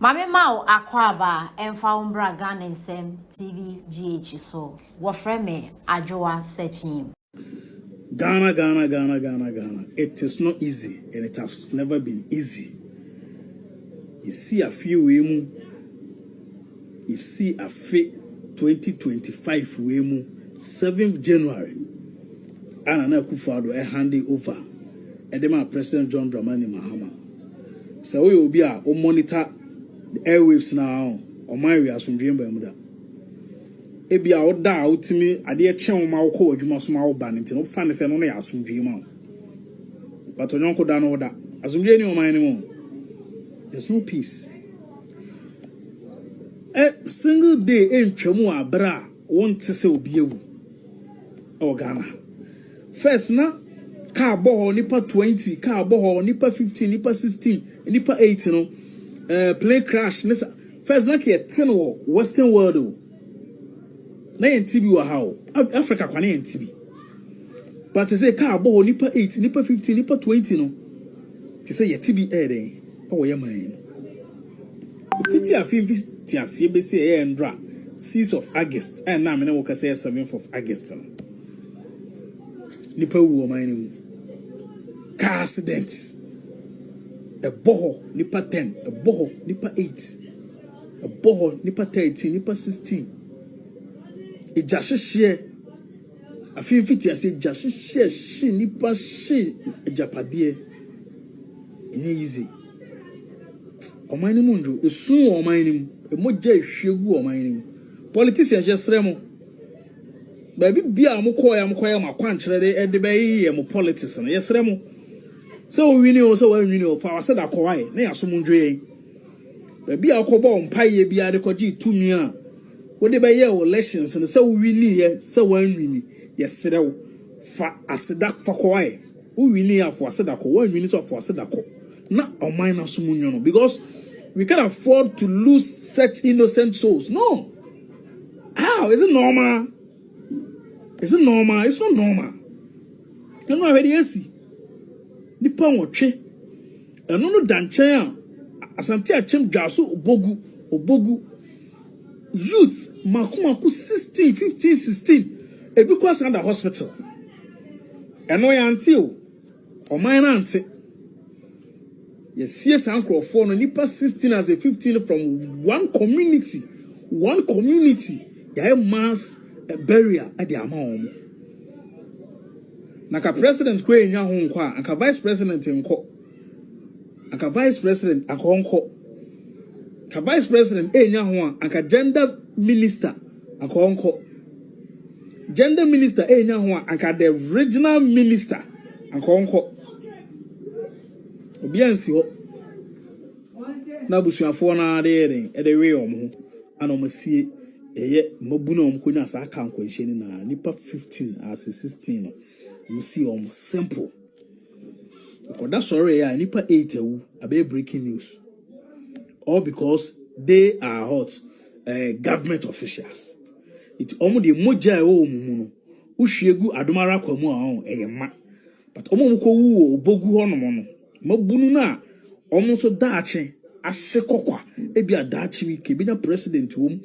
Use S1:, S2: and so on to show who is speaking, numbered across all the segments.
S1: Mame Mao Akwaba Emfa Umbra Ghana SM TV GH so wofre me Adwoa searching.
S2: Ghana. It is not easy and it has never been easy. You see a few women, you see a 2025 women, 7th January. And I Kufado handing over. And then my President John Dramani Mahama. So we will be a monitor the airwaves now on my way as from Dream Bermuda. Ebi a oda utimi ade eche ma wo ko adwuma so ma wo ba nti no fa ne se no na asomdwe ma but onyon ko da no oda asomdwe ni o man ni mo there's no peace single day entwamu abra won te se obi ewu o Ghana first na ka bo nipa 20 ka bo nipa 15 nipa 16 nipa 8 no plane crash first na ke 10 wo western world o na NTB wa how Africa kwa na NTB but say ka abo nipa 8 nipa 15 nipa 20 no ti say yetibi den o ye man fiti afin fiti asie be say ndra 6th of August and na me na wo ka say 7th of August no nipa wu o man ni car accident a boho nipa 10 a boho nipa 8 a boho nipa 13 nipa 16 ejashishie afifiti ase ejashishie shi nipa shi ejapade enye easy omani mundu esun omani emoja ehwegu omani politicians yesremo baby bia amkoya makwankyere de be ye mo politics no yesremo so wini o so wini o power said akwai na yasomundwe baby akobo mpaye bia de koji tumi a what they buy elections and so we need so one win yesterday for asedak for kwai we win for asedako 1 minute for asedako na o minus munyo because we can't afford to lose such innocent souls. No, how is it normal? Is it normal? It's not normal. You know already esi nipa wotwe eno no danchen a asante achem dwaso obogu youth makumaku 16 15 16 because under hospital eno ya until o man ante yes ankrofo no nipa 16 as a 15 from one community ya mass burial at the amount naka president ko enya ho nko a aka vice president nko aka vice president akonko ka vice president enya ho a aka gender minister akonko gender minister enya ho a aka the regional minister akonko obi ansi ho na busuafo na de we omo ana omo sie eye mabu na omo konya sa aka nkwanhye ni na nipa 15 as 16 no omo sie omo simple koda sorry ya nipa 8 awu abe breaking news all because they are hot government officials. It omo de moja o mumu no uhwiegu adomara kwamu a eyema but omo mko wu obogu ho no no mabunu na omo so daache ahye kokwa ebia daache wi kebenya president wom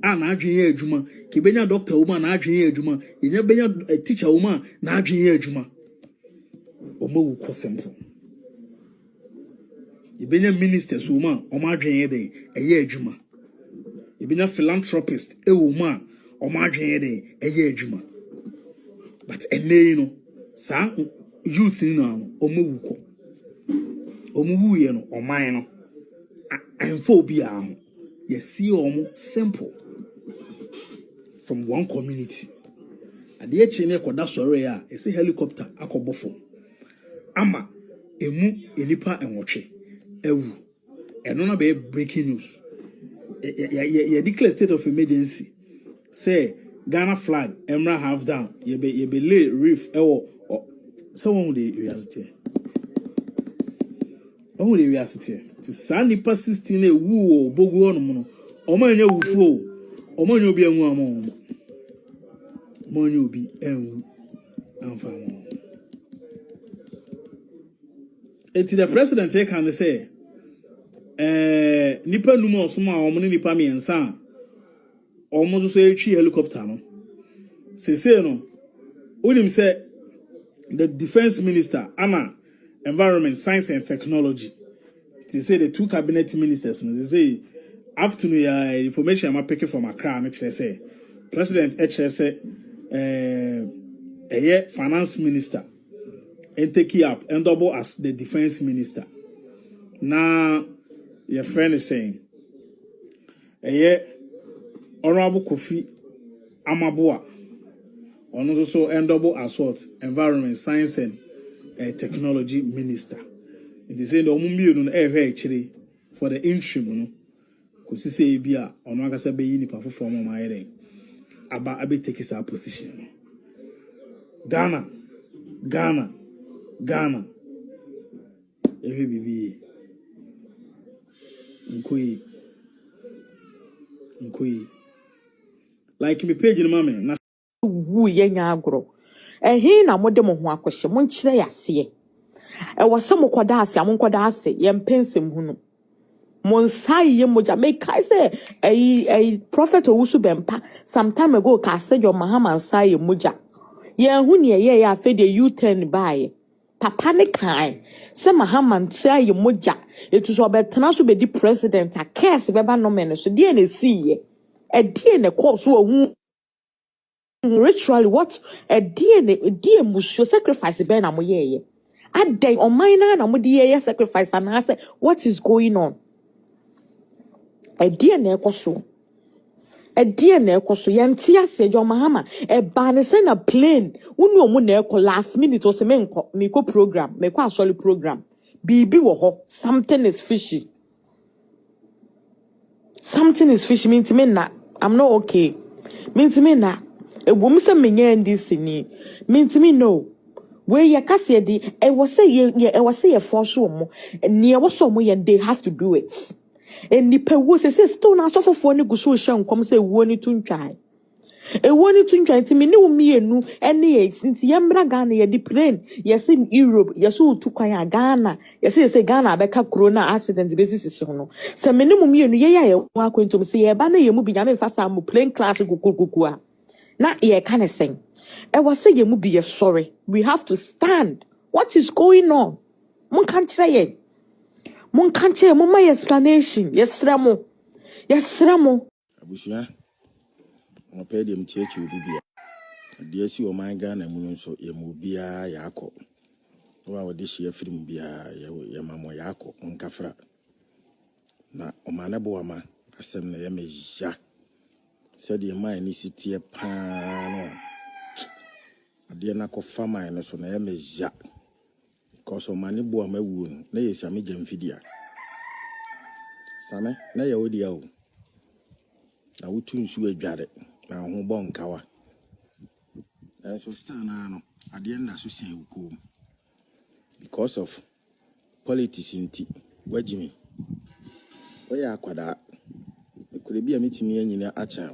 S2: a na adwen ya adwuma kebenya doctor wom na adwen ya adwuma yenya benya teacher wom na adwen ya adwuma omo wu ko simple ibenya ministers wom omo adwen ya den eye adwuma ibenya philanthropist wom omo adwen ya den eye adwuma but enei no sa youth ni na omo wu ko omo wu ye no oman no amfo bia ho ye see omo simple from one community ade echi ne koda sore ya ese helicopter akobofo ama emu enipa enwotwe ewu eno na be breaking news ye declare state of emergency say Ghana flag emra half down ye be lay reef ewo someone dey reality oh the reality ti san nipa 16 ewu obogu onum no omo anya wufu omo anya obi anwu amo omo anya obi enwu amfa mo eti the president can say nipa num osoma omo ne nipa miensa omo so etwi helicopter no sese no unim say the defense minister ana environment science and technology they say the two cabinet ministers they say afternoon information I'm picking from Accra and say president say finance minister and take it up and double as the defense minister. Now your friend is saying honorable Kofi Amaboa on also and double as what environment science and technology minister. They say the omumbi actually for the interim no kosi say bia ono akasa be yi nipa fofo mo maayere aba abe take his position. Ghana ehe bibi nkoi like me page no mama na
S3: wu ye nya agro ehe na mode mo ho akohye mo nkyere yase was some kodase amonkodase yempensem hunu Monsai ye moja make I say a prophet owusu bempa some time ago ka say your Mahama say moja ye hu ne ye ya fe de U10 buy papa ne kan say Mahama say ye moja etu so betena so be di president a case beba no men so de na see ye e de na course wo hu ritually what a de musuo sacrifice be na mo ye aday on minor na mo de ye sacrifice and I say what is going on. A dear nekoso. A dear nekoso. Yantia said your Mahama. A banison a plane. Uno muneko last minute or semenko. Miko program. Meko actually program. Bibi woho. Something is fishy. Something is fishy. Mean to me na. I'm not okay. Mean to me na. A woman say me in this ni. Mean to me no. Where ya kasi di. I was say a for sure. Near was some way and they have to do it. And the pewo say still na so for ni guso hye nkom say wo ni tuntwan e wo ni tuntwan ti me ne wo mienu ene ye nti yemra Ghana ye di plane ye say Europe ye so tukwan Ghana ye say Ghana abeka corona accident basis so no se me ne mu mienu ye ya ye wa akwentom say ye ba na ye mu bi nyame fa sa mu plane class kukukuku a na ye kan sen e was say ye mu bi ye sorry we have to stand what is going on mon kan kire ye mon kanche mo my explanation yesramo
S4: abusia mo pay dem chechi bibia de si o man Ghana mu nso ye mu bia yakọ wa wo de hye film bia ye mamo yakọ nkafra na o mane bo ama asem na ye meja said ye man ni sitie pa no ade na ko fama ne so na ye meja because o mane bo ama wu na ye same jamfidia same na ye wodi ya o na wutu nsu adware na ho bo nkawa so still na no ade na so sen wuko because of politics inti wajimi oya akwada ekure bia metimi anyina acha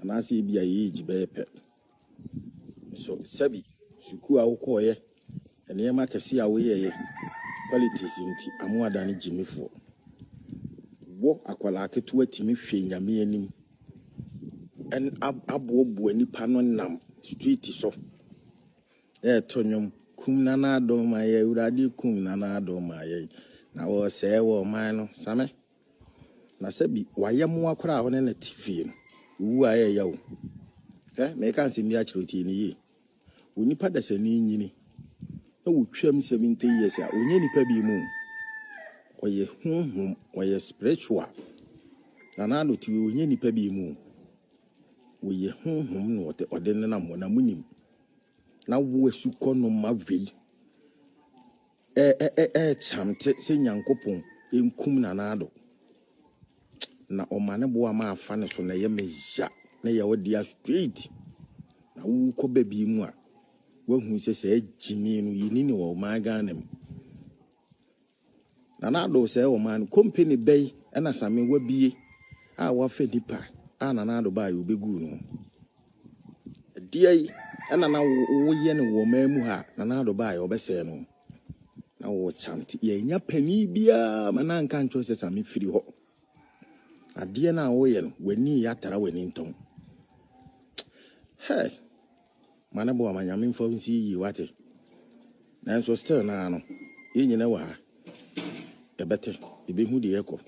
S4: anase bia ye jibe pe so sabi suku a wokoye ene ma kase a woyeye politics inti amuada ne jimifo wo akwala aketu atimi hwe nyame anim en abobo anipa no nam street so tonyom kum nana do maye urade kum nana do maye na wo se wo man no same na sabi wayem akora ho na TV wu aye yawo me kan se mi a kiroti ni yi onipa da sani nyini na wotwam 70 years a onye nipa bi mu oye honhom oye spiritual na no ti onye nipa bi mu oye honhom no ode na mo na munim na wo asuko no mavei chamte se nyankopon enkum na ado na omane bo ama afa ne so na ye meja na ye wodi a straight na wo ko babi mu a wahu se jimi no yini ni wo ma Ghana mu na ado se wo man company bay na same wabie a wa fe dipa a na ado ba yo begu no die na wo ye ne wo ma mu ha na ado ba yo be se no na wo chante ye nya pani bia ma na nka ncho se same firi ho ade na wo ye no wani ya tara wani nton hey mana bo amanyame mfo nsi yi wate na so still na no ye nyina wa ha ebete ebehu de yeko